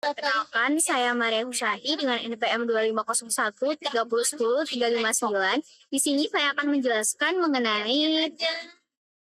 Perkenalkan, saya Maria Husyadi dengan NPM 2501 3010 359. Di sini saya akan menjelaskan mengenai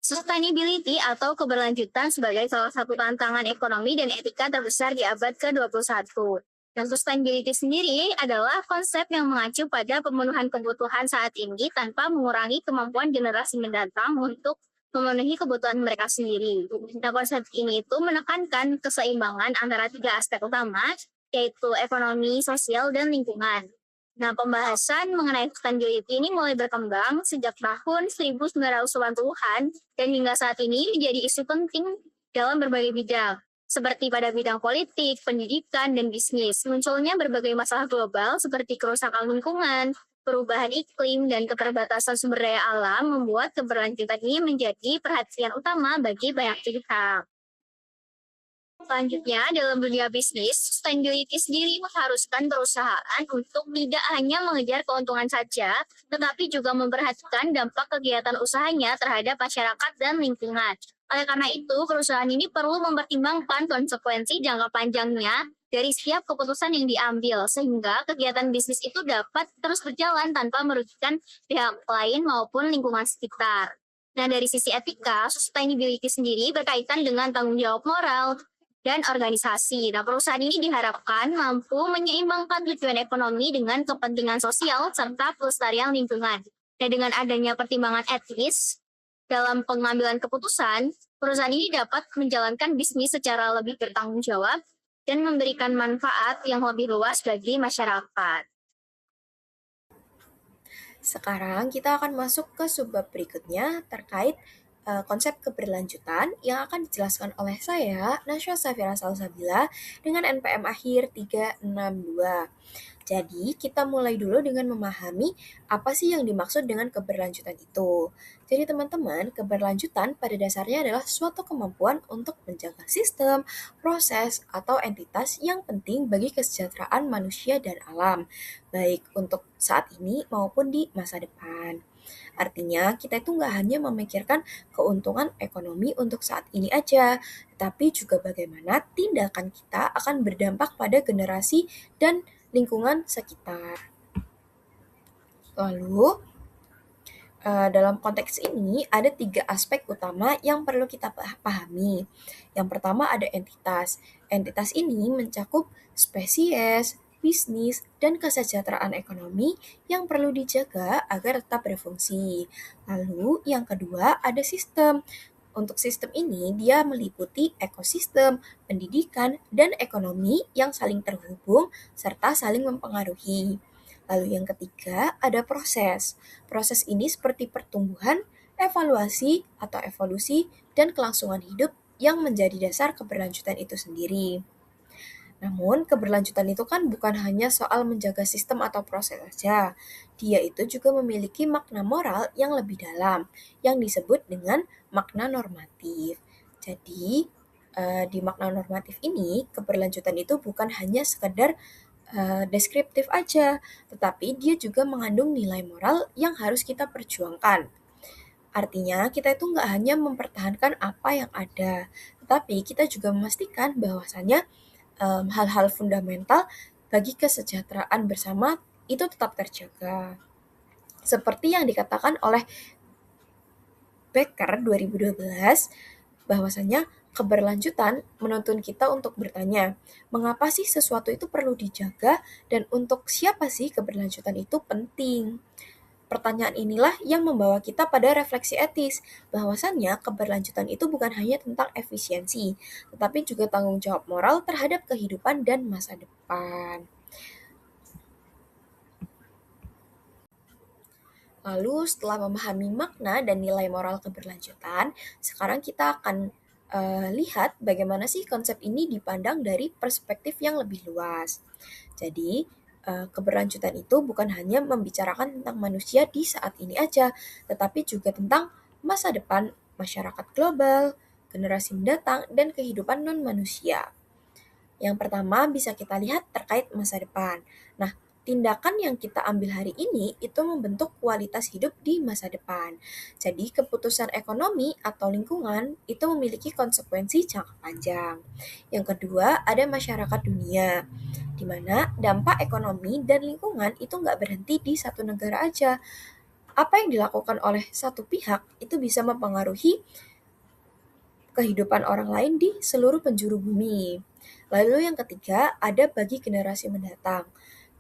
sustainability atau keberlanjutan sebagai salah satu tantangan ekonomi dan etika terbesar di abad ke-21. Dan sustainability sendiri adalah konsep yang mengacu pada pemenuhan kebutuhan saat ini tanpa mengurangi kemampuan generasi mendatang untuk memenuhi kebutuhan mereka sendiri. Nah, konsep ini itu menekankan keseimbangan antara tiga aspek utama, yaitu ekonomi, sosial, dan lingkungan. Nah, pembahasan mengenai sustainability ini mulai berkembang sejak tahun 1980-an dan hingga saat ini menjadi isu penting dalam berbagai bidang, seperti pada bidang politik, pendidikan, dan bisnis. Munculnya berbagai masalah global seperti kerusakan lingkungan, perubahan iklim, dan keterbatasan sumber daya alam membuat keberlanjutan ini menjadi perhatian utama bagi banyak pihak. Selanjutnya, dalam dunia bisnis, sustainability sendiri mengharuskan perusahaan untuk tidak hanya mengejar keuntungan saja, tetapi juga memperhatikan dampak kegiatan usahanya terhadap masyarakat dan lingkungan. Oleh karena itu, perusahaan ini perlu mempertimbangkan konsekuensi jangka panjangnya dari setiap keputusan yang diambil, sehingga kegiatan bisnis itu dapat terus berjalan tanpa merugikan pihak lain maupun lingkungan sekitar. Nah, dari sisi etika, sustainability sendiri berkaitan dengan tanggung jawab moral, dan organisasi. Nah, perusahaan ini diharapkan mampu menyeimbangkan tujuan ekonomi dengan kepentingan sosial serta pelestarian lingkungan. Dan dengan adanya pertimbangan etis dalam pengambilan keputusan, perusahaan ini dapat menjalankan bisnis secara lebih bertanggung jawab dan memberikan manfaat yang lebih luas bagi masyarakat. Sekarang kita akan masuk ke subbab berikutnya terkait konsep keberlanjutan yang akan dijelaskan oleh saya, Nasya Safira Salsabila, dengan NPM akhir 362. Jadi, kita mulai dulu dengan memahami apa sih yang dimaksud dengan keberlanjutan itu. Jadi, teman-teman, keberlanjutan pada dasarnya adalah suatu kemampuan untuk menjaga sistem, proses, atau entitas yang penting bagi kesejahteraan manusia dan alam, baik untuk saat ini maupun di masa depan. Artinya, kita itu nggak hanya memikirkan keuntungan ekonomi untuk saat ini aja, tapi juga bagaimana tindakan kita akan berdampak pada generasi dan lingkungan sekitar. Lalu, dalam konteks ini ada tiga aspek utama yang perlu kita pahami. Yang pertama ada entitas. Entitas ini mencakup spesies, bisnis, dan kesejahteraan ekonomi yang perlu dijaga agar tetap berfungsi. Lalu yang kedua ada sistem. Untuk sistem ini, dia meliputi ekosistem, pendidikan, dan ekonomi yang saling terhubung serta saling mempengaruhi. Lalu yang ketiga, ada proses. Proses ini seperti pertumbuhan, evaluasi atau evolusi, dan kelangsungan hidup yang menjadi dasar keberlanjutan itu sendiri. Namun, keberlanjutan itu kan bukan hanya soal menjaga sistem atau proses saja. Dia itu juga memiliki makna moral yang lebih dalam, yang disebut dengan makna normatif. Jadi, di makna normatif ini, keberlanjutan itu bukan hanya sekedar deskriptif aja, tetapi dia juga mengandung nilai moral yang harus kita perjuangkan. Artinya, kita itu nggak hanya mempertahankan apa yang ada, tetapi kita juga memastikan bahwasannya hal-hal fundamental bagi kesejahteraan bersama itu tetap terjaga. Seperti yang dikatakan oleh Becker 2012, bahwasanya keberlanjutan menuntun kita untuk bertanya, mengapa sih sesuatu itu perlu dijaga dan untuk siapa sih keberlanjutan itu penting? Pertanyaan inilah yang membawa kita pada refleksi etis, bahwasannya keberlanjutan itu bukan hanya tentang efisiensi, tetapi juga tanggung jawab moral terhadap kehidupan dan masa depan. Lalu setelah memahami makna dan nilai moral keberlanjutan, sekarang kita akan lihat bagaimana sih konsep ini dipandang dari perspektif yang lebih luas. Jadi, keberlanjutan itu bukan hanya membicarakan tentang manusia di saat ini aja, tetapi juga tentang masa depan masyarakat global, generasi mendatang, dan kehidupan non-manusia. Yang pertama bisa kita lihat terkait masa depan. Nah, tindakan yang kita ambil hari ini itu membentuk kualitas hidup di masa depan. Jadi, keputusan ekonomi atau lingkungan itu memiliki konsekuensi jangka panjang. Yang kedua, ada masyarakat dunia, di mana dampak ekonomi dan lingkungan itu nggak berhenti di satu negara aja. Apa yang dilakukan oleh satu pihak itu bisa mempengaruhi kehidupan orang lain di seluruh penjuru bumi. Lalu yang ketiga, ada bagi generasi mendatang,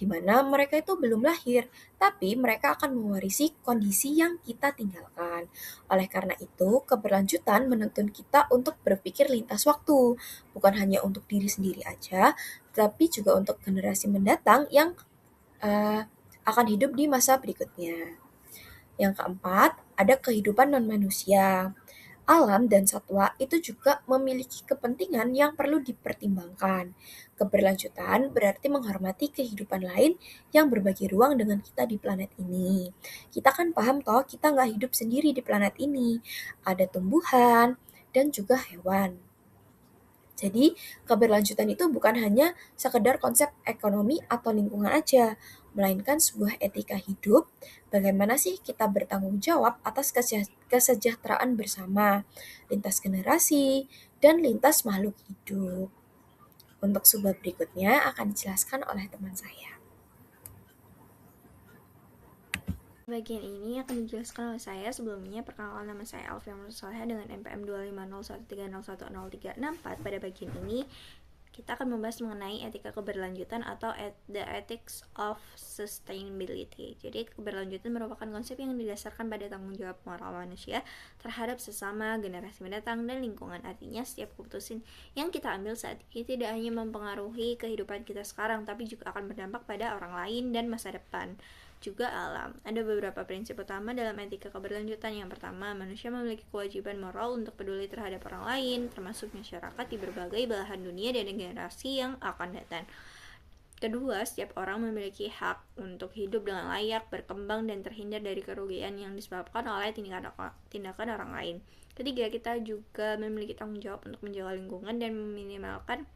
di mana mereka itu belum lahir, tapi mereka akan mewarisi kondisi yang kita tinggalkan. Oleh karena itu, keberlanjutan menuntun kita untuk berpikir lintas waktu, bukan hanya untuk diri sendiri aja, tapi juga untuk generasi mendatang yang akan hidup di masa berikutnya. Yang keempat, ada kehidupan non-manusia. Alam dan satwa itu juga memiliki kepentingan yang perlu dipertimbangkan. Keberlanjutan berarti menghormati kehidupan lain yang berbagi ruang dengan kita di planet ini. Kita kan paham toh, kita nggak hidup sendiri di planet ini. Ada tumbuhan dan juga hewan. Jadi, keberlanjutan itu bukan hanya sekedar konsep ekonomi atau lingkungan aja, melainkan sebuah etika hidup. Bagaimana sih kita bertanggung jawab atas kesejahteraan bersama, lintas generasi, dan lintas makhluk hidup. Untuk subbab berikutnya akan dijelaskan oleh teman saya. Bagian ini akan dijelaskan oleh saya. Sebelumnya, perkenalkan, nama saya Alfian Saleh dengan NPM 25013013034. Pada bagian ini, kita akan membahas mengenai etika keberlanjutan atau the ethics of sustainability. Jadi, keberlanjutan merupakan konsep yang didasarkan pada tanggung jawab moral manusia terhadap sesama, generasi mendatang, dan lingkungan. Artinya, setiap keputusan yang kita ambil saat ini tidak hanya mempengaruhi kehidupan kita sekarang, tapi juga akan berdampak pada orang lain dan masa depan, juga alam. Ada beberapa prinsip utama dalam etika keberlanjutan. Yang pertama, manusia memiliki kewajiban moral untuk peduli terhadap orang lain, termasuk masyarakat di berbagai belahan dunia dan generasi yang akan datang. Kedua, setiap orang memiliki hak untuk hidup dengan layak, berkembang, dan terhindar dari kerugian yang disebabkan oleh tindakan orang lain. Ketiga, kita juga memiliki tanggung jawab untuk menjaga lingkungan dan meminimalkan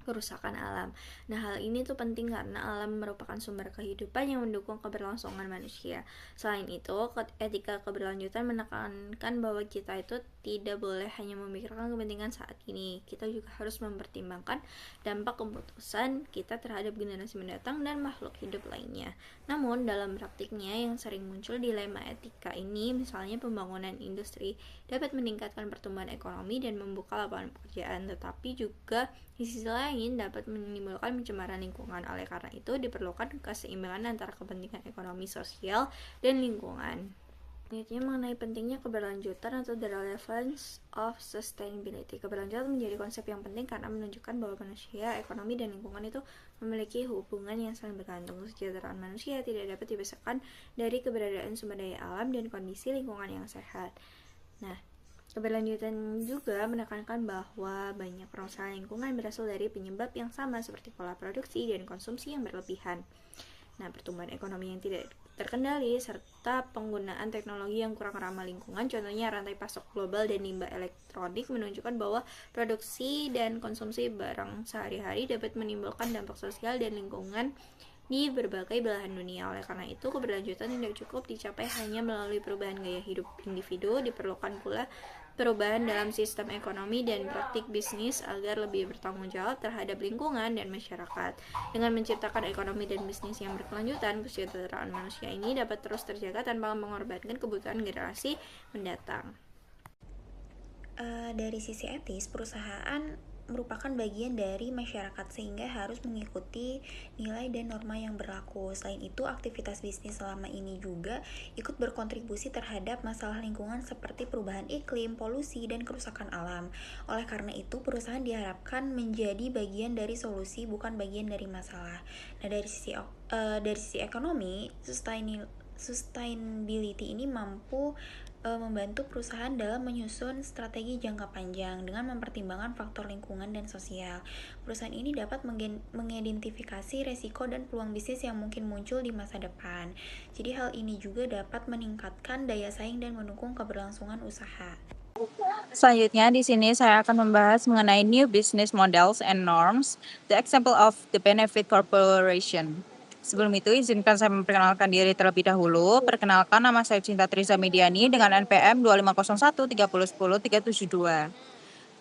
kerusakan alam. Nah, hal ini tuh penting karena alam merupakan sumber kehidupan yang mendukung keberlangsungan manusia. Selain itu, etika keberlanjutan menekankan bahwa kita itu tidak boleh hanya memikirkan kepentingan saat ini. Kita juga harus mempertimbangkan dampak keputusan kita terhadap generasi mendatang dan makhluk hidup lainnya. Namun, dalam praktiknya yang sering muncul dilema etika ini, misalnya pembangunan industri dapat meningkatkan pertumbuhan ekonomi dan membuka lapangan pekerjaan, tetapi juga di sisi lain dapat menimbulkan pencemaran lingkungan. Oleh karena itu, diperlukan keseimbangan antara kepentingan ekonomi, sosial, dan lingkungan. Selanjutnya, mengenai pentingnya keberlanjutan atau the relevance of sustainability. Keberlanjutan menjadi konsep yang penting karena menunjukkan bahwa manusia, ekonomi, dan lingkungan itu memiliki hubungan yang saling bergantung. Kesejahteraan manusia tidak dapat dipisahkan dari keberadaan sumber daya alam dan kondisi lingkungan yang sehat. Nah, keberlanjutan juga menekankan bahwa banyak permasalahan lingkungan berasal dari penyebab yang sama seperti pola produksi dan konsumsi yang berlebihan. Nah, pertumbuhan ekonomi yang tidak terkendali serta penggunaan teknologi yang kurang ramah lingkungan, contohnya rantai pasok global dan limbah elektronik, menunjukkan bahwa produksi dan konsumsi barang sehari-hari dapat menimbulkan dampak sosial dan lingkungan di berbagai belahan dunia. Oleh karena itu, keberlanjutan tidak cukup dicapai hanya melalui perubahan gaya hidup individu, diperlukan pula perubahan dalam sistem ekonomi dan praktik bisnis agar lebih bertanggung jawab terhadap lingkungan dan masyarakat. Dengan menciptakan ekonomi dan bisnis yang berkelanjutan, kesejahteraan manusia ini dapat terus terjaga tanpa mengorbankan kebutuhan generasi mendatang. Dari sisi etis, perusahaan merupakan bagian dari masyarakat sehingga harus mengikuti nilai dan norma yang berlaku. Selain itu, aktivitas bisnis selama ini juga ikut berkontribusi terhadap masalah lingkungan seperti perubahan iklim, polusi, dan kerusakan alam. Oleh karena itu, perusahaan diharapkan menjadi bagian dari solusi, bukan bagian dari masalah. Nah, dari sisi ekonomi, sustainability ini mampu membantu perusahaan dalam menyusun strategi jangka panjang dengan mempertimbangkan faktor lingkungan dan sosial. Perusahaan ini dapat mengidentifikasi resiko dan peluang bisnis yang mungkin muncul di masa depan. Jadi hal ini juga dapat meningkatkan daya saing dan mendukung keberlangsungan usaha. Selanjutnya, di sini saya akan membahas mengenai new business models and norms, the example of the benefit corporation. Sebelum itu, izinkan saya memperkenalkan diri terlebih dahulu. Perkenalkan, nama saya Cinta Trisa Mediani dengan NPM 2501 3010 372.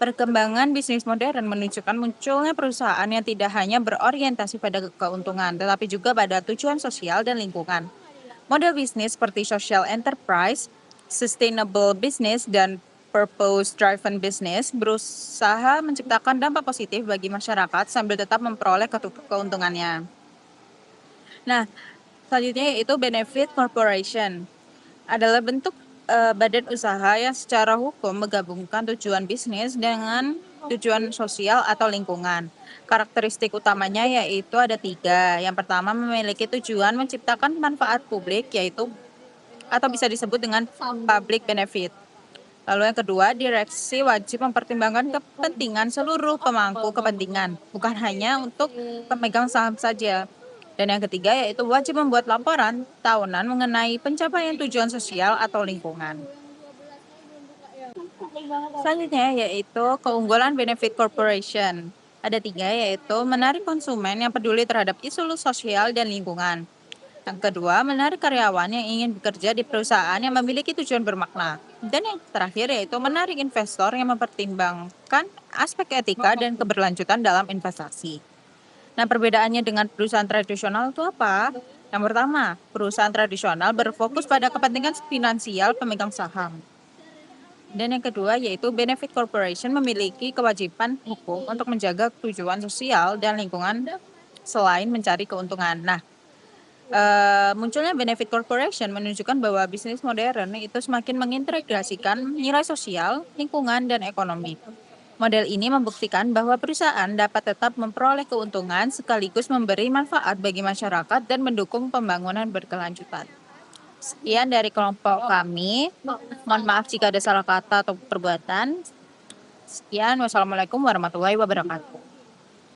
Perkembangan bisnis modern menunjukkan munculnya perusahaan yang tidak hanya berorientasi pada keuntungan, tetapi juga pada tujuan sosial dan lingkungan. Model bisnis seperti social enterprise, sustainable business, dan purpose-driven business berusaha menciptakan dampak positif bagi masyarakat sambil tetap memperoleh keuntungannya. Nah, selanjutnya yaitu benefit corporation. Adalah bentuk badan usaha yang secara hukum menggabungkan tujuan bisnis dengan tujuan sosial atau lingkungan. Karakteristik utamanya yaitu ada 3. Yang pertama, memiliki tujuan menciptakan manfaat publik, yaitu atau bisa disebut dengan public benefit. Lalu yang kedua, direksi wajib mempertimbangkan kepentingan seluruh pemangku kepentingan, bukan hanya untuk pemegang saham saja. Dan yang ketiga yaitu wajib membuat laporan tahunan mengenai pencapaian tujuan sosial atau lingkungan. Selanjutnya yaitu keunggulan benefit corporation. Ada 3 yaitu menarik konsumen yang peduli terhadap isu sosial dan lingkungan. Yang kedua, menarik karyawan yang ingin bekerja di perusahaan yang memiliki tujuan bermakna. Dan yang terakhir yaitu menarik investor yang mempertimbangkan aspek etika dan keberlanjutan dalam investasi. Nah, perbedaannya dengan perusahaan tradisional itu apa? Yang pertama, perusahaan tradisional berfokus pada kepentingan finansial pemegang saham. Dan yang kedua yaitu benefit corporation memiliki kewajiban hukum untuk menjaga tujuan sosial dan lingkungan selain mencari keuntungan. Nah, munculnya benefit corporation menunjukkan bahwa bisnis modern itu semakin mengintegrasikan nilai sosial, lingkungan, dan ekonomi. Model ini membuktikan bahwa perusahaan dapat tetap memperoleh keuntungan sekaligus memberi manfaat bagi masyarakat dan mendukung pembangunan berkelanjutan. Sekian dari kelompok kami. Mohon maaf jika ada salah kata atau perbuatan. Sekian, wassalamualaikum warahmatullahi wabarakatuh.